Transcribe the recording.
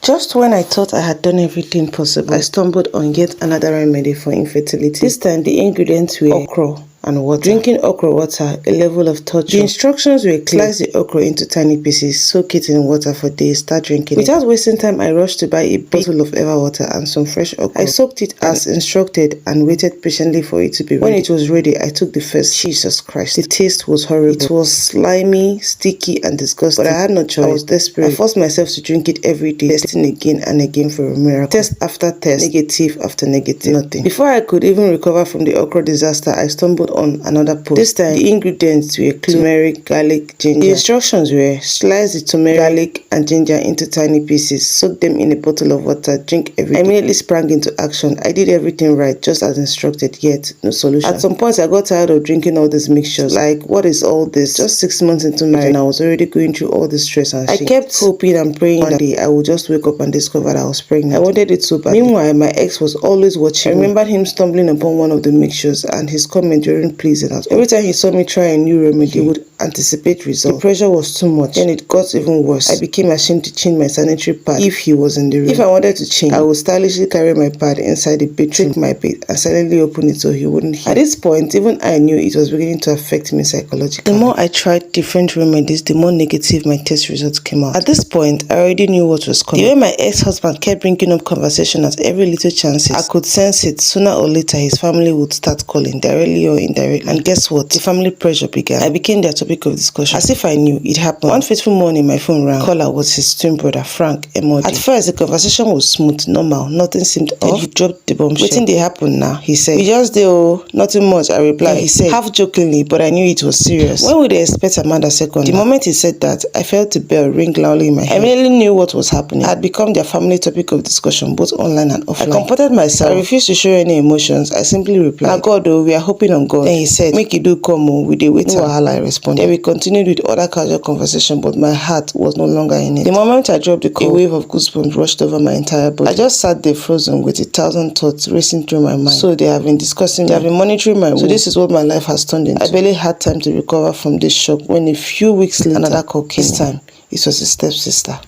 Just when I thought I had done everything possible, I stumbled on yet another remedy for infertility. This time, the ingredients were okra and water. Drinking okra water, a level of torture. The instructions were clear. Slice the okra into tiny pieces, soak it in water for days, start drinking it. Without wasting time, I rushed to buy a bottle of Eva water and some fresh okra. I soaked it as instructed and waited patiently for it to be ready. When it was ready, I took the first. Jesus Christ. The taste was horrible. It was slimy, sticky, and disgusting. But I had no choice. I was desperate. I forced myself to drink it every day, testing again and again for a miracle. Test after test, negative after negative, nothing. Before I could even recover from the okra disaster, I stumbled on another post. This time, the ingredients were turmeric, garlic, ginger. The instructions were slice the turmeric, garlic, and ginger into tiny pieces, soak them in a bottle of water, drink every day. I immediately sprang into action. I did everything right, just as instructed, yet no solution. At some point, I got tired of drinking all these mixtures. Like, what is all this? Just 6 months into marriage, and I was already going through all this stress and shit. I kept hoping and praying one day I would just wake up and discover that I was pregnant. I wanted it so bad. Meanwhile, my ex was always watching. I remembered him stumbling upon one of the mixtures and his comment during pleasing us. Every time he saw me try a new remedy, he would anticipate results. The pressure was too much. Then it got even worse. I became ashamed to change my sanitary pad if he was in the room. If I wanted to change, I would stylishly carry my pad inside the bedroom, take my bed, and silently open it so he wouldn't hear. At this point, even I knew it was beginning to affect me psychologically. The more I tried different remedies, the more negative my test results came out. At this point, I already knew what was coming. The way my ex-husband kept bringing up conversation at every little chance, I could sense it. Sooner or later, his family would start calling, directly or indirectly. And guess what? The family pressure began. I became their topic of discussion. As if I knew it happened. One fateful morning, my phone rang. Caller was his twin brother, Frank Emoji. At first, the conversation was smooth, normal. Nothing seemed off. Then he dropped the bombshell. Waiting they happen now, he said. We just did, oh, nothing much, I replied. Then he said, half jokingly, but I knew it was serious. When would they expect Amanda second? The moment he said that, I felt the bell ring loudly in my head. I immediately knew what was happening. I had become their family topic of discussion, both online and offline. I comforted myself. I refused to show any emotions. I simply replied, "Na God, oh, we are hoping on God." Then he said, "Make it do come, oh, we dey wait." No wahala, I responded. Then we continued with other casual conversation, but my heart was no longer in it. The moment I dropped the call, a wave of goosebumps rushed over my entire body. I just sat there frozen with 1,000 thoughts racing through my mind. So they have been discussing, they have been monitoring my mood. So this is what my life has turned into. I barely had time to recover from this shock when a few weeks later, another call came. This time, it was a stepsister.